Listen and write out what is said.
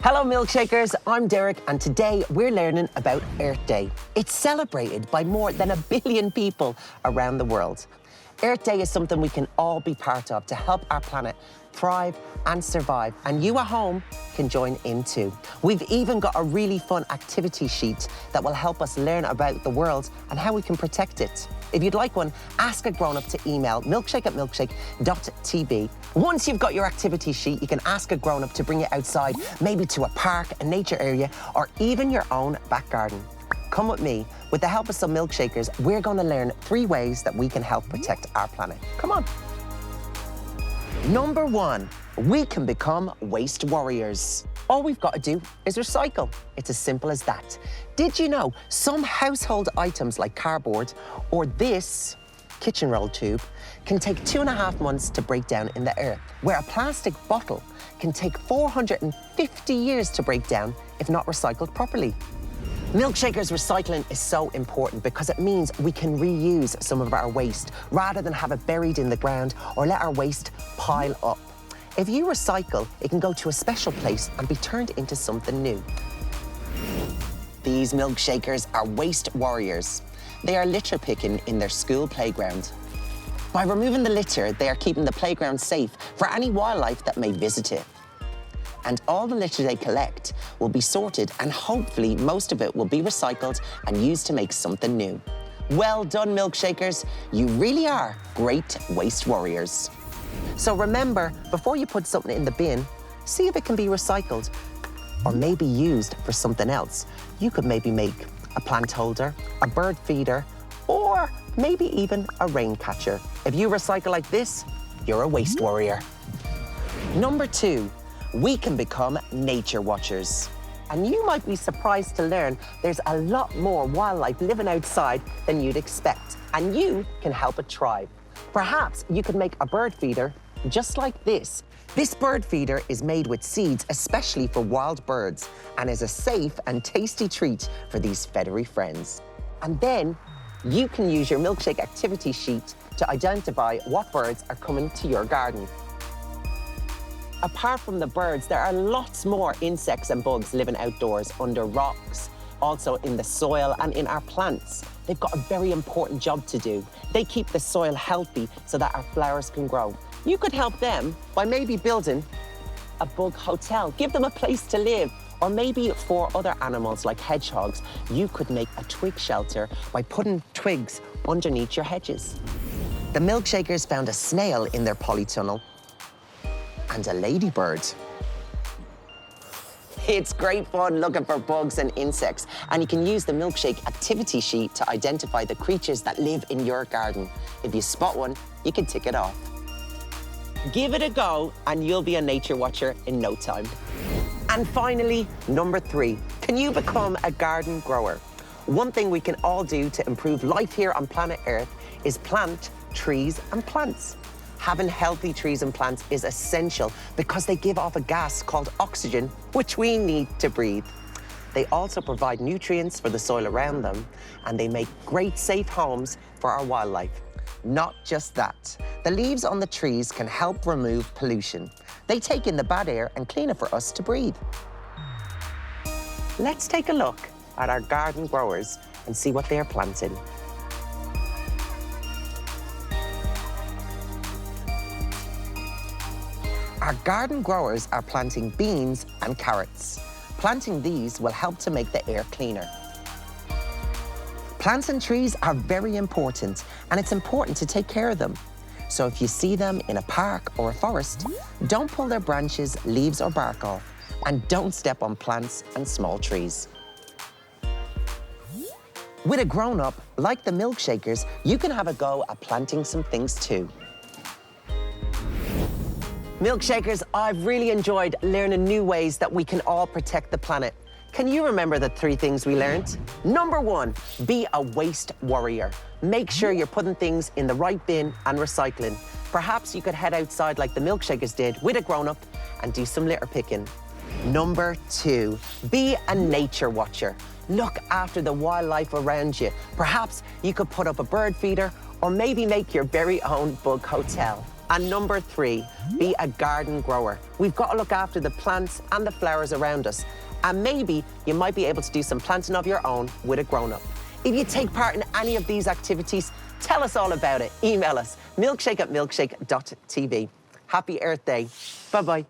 Hello Milkshakers, I'm Derek and today we're learning about Earth Day. It's celebrated by more than 1 billion people around the world. Earth Day is something we can all be part of to help our planet thrive and survive, and you at home can join in too. We've even got a really fun activity sheet that will help us learn about the world and how we can protect it. If you'd like one, ask a grown-up to email milkshake@milkshake.tv. Once you've got your activity sheet, you can ask a grown-up to bring it outside, maybe to a park, a nature area, or even your own back garden. Come with me. With the help of some milkshakers, we're going to learn 3 ways that we can help protect our planet. Come on. Number 1, we can become waste warriors. All we've got to do is recycle. It's as simple as that. Did you know some household items like cardboard or this kitchen roll tube can take 2.5 months to break down in the earth, where a plastic bottle can take 450 years to break down if not recycled properly. Milkshakers recycling is so important because it means we can reuse some of our waste rather than have it buried in the ground or let our waste pile up. If you recycle, it can go to a special place and be turned into something new. These milkshakers are waste warriors. They are litter picking in their school playground. By removing the litter, they are keeping the playground safe for any wildlife that may visit it. And all the litter they collect will be sorted, and hopefully most of it will be recycled and used to make something new. Well done, milkshakers. You really are great waste warriors. So remember, before you put something in the bin, see if it can be recycled or maybe used for something else. You could maybe make a plant holder, a bird feeder, or maybe even a rain catcher. If you recycle like this, you're a waste warrior. Number 2, we can become nature watchers. And you might be surprised to learn there's a lot more wildlife living outside than you'd expect, and you can help it thrive. Perhaps you could make a bird feeder just like this. This bird feeder is made with seeds especially for wild birds and is a safe and tasty treat for these feathery friends. And then you can use your milkshake activity sheet to identify what birds are coming to your garden. Apart from the birds, there are lots more insects and bugs living outdoors, under rocks, also in the soil and in our plants. They've got a very important job to do. They keep the soil healthy so that our flowers can grow. You could help them by maybe building a bug hotel. Give them a place to live. Or maybe for other animals like hedgehogs, you could make a twig shelter by putting twigs underneath your hedges. The milkshakers found a snail in their polytunnel and a ladybird. It's great fun looking for bugs and insects, and you can use the milkshake activity sheet to identify the creatures that live in your garden. If you spot one, you can tick it off. Give it a go and you'll be a nature watcher in no time. And finally, number 3, can you become a garden grower? One thing we can all do to improve life here on planet Earth is plant trees and plants. Having healthy trees and plants is essential because they give off a gas called oxygen, which we need to breathe. They also provide nutrients for the soil around them, and they make great safe homes for our wildlife. Not just that, the leaves on the trees can help remove pollution. They take in the bad air and clean it for us to breathe. Let's take a look at our garden growers and see what they're planting. Our garden growers are planting beans and carrots. Planting these will help to make the air cleaner. Plants and trees are very important, and it's important to take care of them. So if you see them in a park or a forest, don't pull their branches, leaves, or bark off, and don't step on plants and small trees. With a grown-up, like the milkshakers, you can have a go at planting some things too. Milkshakers, I've really enjoyed learning new ways that we can all protect the planet. Can you remember the 3 things we learned? Number 1, be a waste warrior. Make sure you're putting things in the right bin and recycling. Perhaps you could head outside like the milkshakers did with a grown-up and do some litter picking. Number 2, be a nature watcher. Look after the wildlife around you. Perhaps you could put up a bird feeder or maybe make your very own bug hotel. And number 3, be a garden grower. We've got to look after the plants and the flowers around us. And maybe you might be able to do some planting of your own with a grown-up. If you take part in any of these activities, tell us all about it. Email us, milkshake@milkshake.tv. Happy Earth Day. Bye-bye.